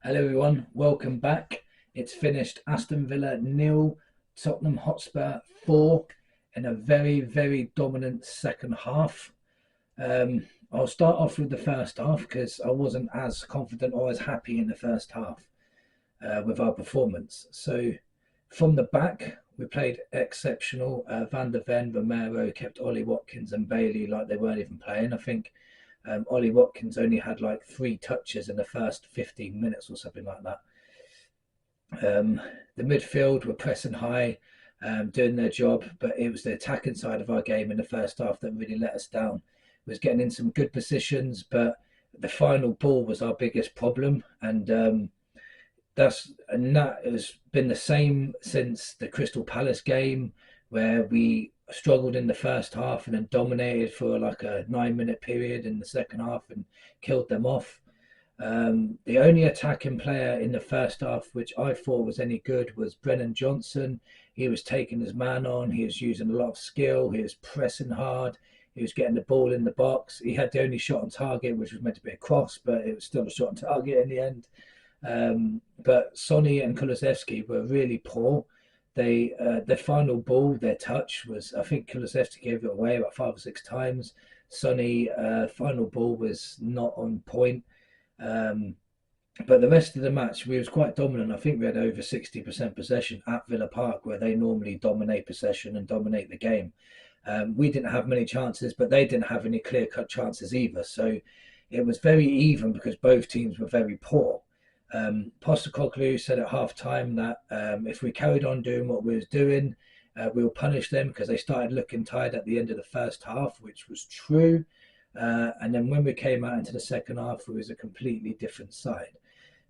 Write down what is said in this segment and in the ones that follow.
Hello everyone, welcome back. It's finished Aston Villa nil, Tottenham Hotspur 4 in a very dominant second half. Um, I'll start off with the first half because I wasn't as confident or as happy in the first half with our performance. So from the back, we played exceptional. Van der Ven, Romero kept Ollie Watkins and Bailey like they weren't even playing. I think Ollie Watkins only had like 3 touches in the first 15 minutes or something like that. The midfield were pressing high, doing their job, but it was the attacking side of our game in the first half that really let us down. It was getting in some good positions, but the final ball was our biggest problem, and that has been the same since the Crystal Palace game, where we struggled in the first half and then dominated for like a 9 minute period in the second half and killed them off. The only attacking player in the first half which I thought was any good was Brennan Johnson. He was taking his man on, he was using a lot of skill, he was pressing hard, he was getting the ball in the box. He had the only shot on target, which was meant to be a cross, but it was still a shot on target in the end. But Sonny and Kulusevski were really poor. The final ball, their touch was, I think Kulusevski gave it away about 5 or 6 times. Sonny final ball was not on point. Um, but the rest of the match, we was quite dominant. I think we had over 60% possession at Villa Park, where they normally dominate possession and dominate the game. We didn't have many chances, but they didn't have any clear-cut chances either. So it was very even because both teams were very poor. Postecoglou said at half time that if we carried on doing what we was doing, we'll punish them because they started looking tired at the end of the first half, which was true. And then when we came out into the second half, it was a completely different side.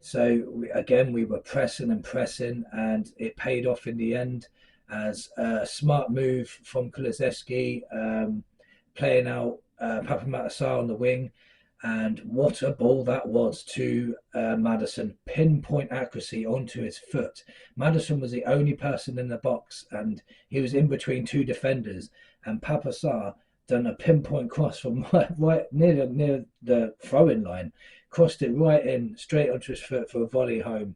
So we were pressing and pressing, and it paid off in the end as a smart move from Kulusevski, playing out Papa Matasar on the wing. And what a ball that was to Maddison. Pinpoint accuracy onto his foot. Maddison was the only person in the box, and he was in between 2 defenders. And Papa Sarr done a pinpoint cross from right near the throwing line, crossed it right in, straight onto his foot for a volley home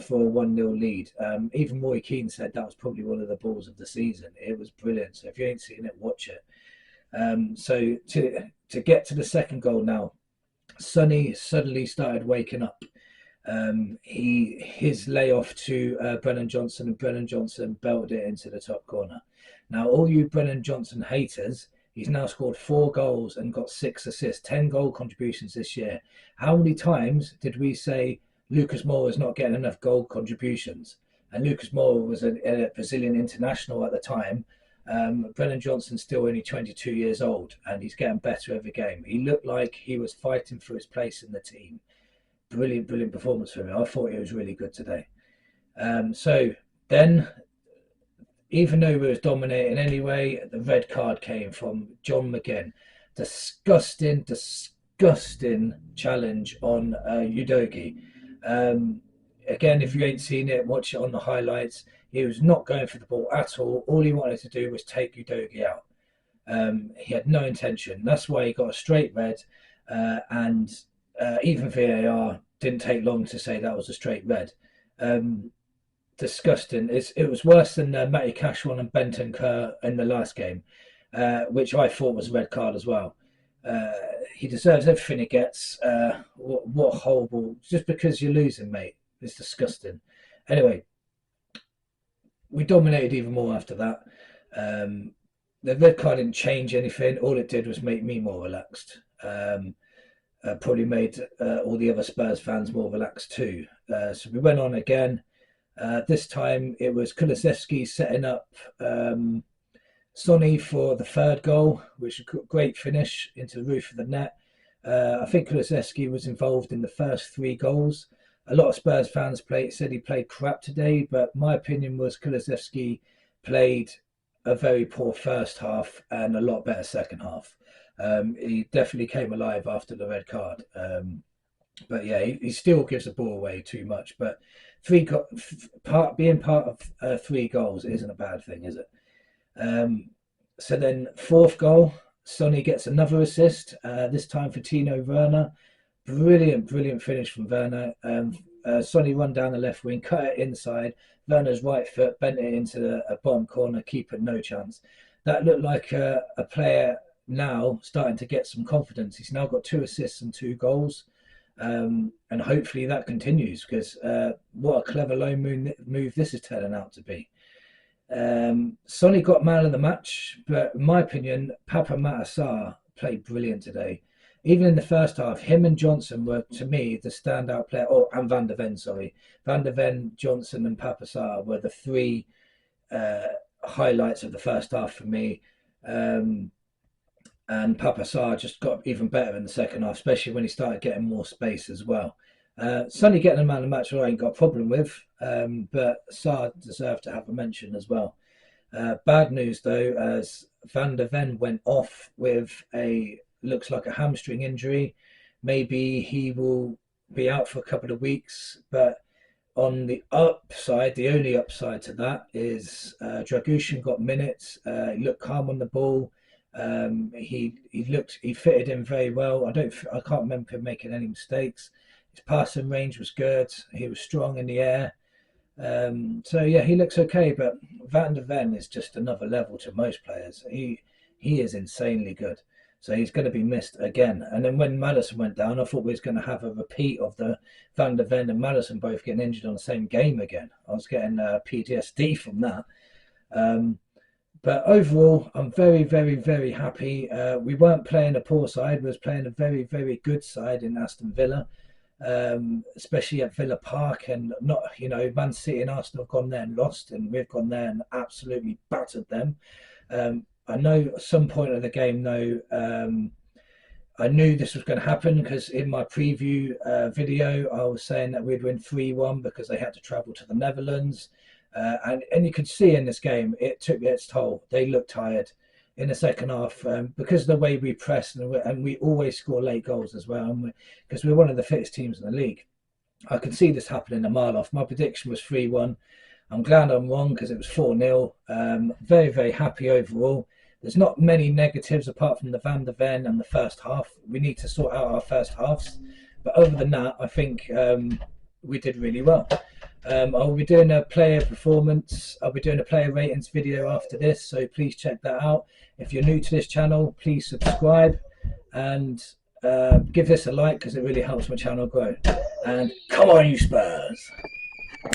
for a 1-0 lead. Even Roy Keane said that was probably one of the balls of the season. It was brilliant. So if you ain't seen it, watch it. So to get to the second goal now, Sonny suddenly started waking up. His layoff to Brennan Johnson, and Brennan Johnson belted it into the top corner. Now, all you Brennan Johnson haters, he's now scored 4 goals and got 6 assists, 10 goal contributions this year. How many times did we say Lucas Moura is not getting enough goal contributions? And Lucas Moura was a Brazilian international at the time. Brennan Johnson's still only 22 years old, and he's getting better every game. He looked like he was fighting for his place in the team. Brilliant performance from him. I thought he was really good today. So then, even though we was dominating anyway, the red card came from John McGinn. Disgusting challenge on Udogie. Again, if you ain't seen it, watch it on the highlights. He was not going for the ball at all. All he wanted to do was take Udogie out. He had no intention. That's why he got a straight red. And even VAR didn't take long to say that was a straight red. Disgusting. It was worse than Matty Cashwan and Benton Kerr in the last game, which I thought was a red card as well. He deserves everything he gets. What horrible. Just because you're losing, mate. It's disgusting. Anyway, we dominated even more after that. The red card didn't change anything. All it did was make me more relaxed. Probably made all the other Spurs fans more relaxed too. So we went on again. This time it was Kulusevski setting up Sonny for the third goal, which was a great finish into the roof of the net. I think Kulusevski was involved in the first 3 goals. A lot of Spurs fans said he played crap today, but my opinion was Kulusevski played a very poor first half and a lot better second half. He definitely came alive after the red card. But yeah, he still gives the ball away too much. But being part of 3 goals isn't a bad thing, is it? So then fourth goal, Sonny gets another assist, this time for Tino Werner. Brilliant finish from Werner. Sonny run down the left wing, cut it inside. Werner's right foot bent it into a bottom corner, keeper no chance. That looked like a player now starting to get some confidence. He's now got 2 assists and 2 goals. And hopefully that continues, because what a clever loan move this is turning out to be. Sonny got man of the match, but in my opinion, Papa Matasar played brilliant today. Even in the first half, him and Johnson were, to me, the standout player. Oh, and Van der Ven, sorry. Van der Ven, Johnson, and Papa Sarr were the 3 highlights of the first half for me. And Papa Sarr just got even better in the second half, especially when he started getting more space as well. Sonny getting a man of the match, I ain't got a problem with, but Sarr deserved to have a mention as well. Bad news though, as Van der Ven went off with looks like a hamstring injury. Maybe he will be out for a couple of weeks, but on the upside, the only upside to that is Dragushin got minutes. He looked calm on the ball. He fitted in very well. I can't remember him making any mistakes. His passing range was good. He was strong in the air. So yeah, he looks okay. But Van der Ven is just another level to most players. He is insanely good. So he's going to be missed again. And then when Maddison went down, I thought we was going to have a repeat of the Van der Ven and Maddison both getting injured on the same game again. I was getting PTSD from that. But overall, I'm very, very, very happy. We weren't playing a poor side. We was playing a very, very good side in Aston Villa, especially at Villa Park. And not, Man City and Arsenal have gone there and lost, and we've gone there and absolutely battered them. I know at some point of the game, though, I knew this was going to happen, because in my preview video, I was saying that we'd win 3-1 because they had to travel to the Netherlands. And you could see in this game, it took its toll. They looked tired in the second half because of the way we press, and we always score late goals as well, because we're one of the fittest teams in the league. I could see this happening a mile off. My prediction was 3-1. I'm glad I'm wrong, because it was 4-0. Very, very happy overall. There's not many negatives apart from the Van der Ven and the first half. We need to sort out our first halves. But other than that, I think we did really well. I'll be doing a player performance. I'll be doing a player ratings video after this, so please check that out. If you're new to this channel, please subscribe and give this a like, because it really helps my channel grow. And come on, you Spurs!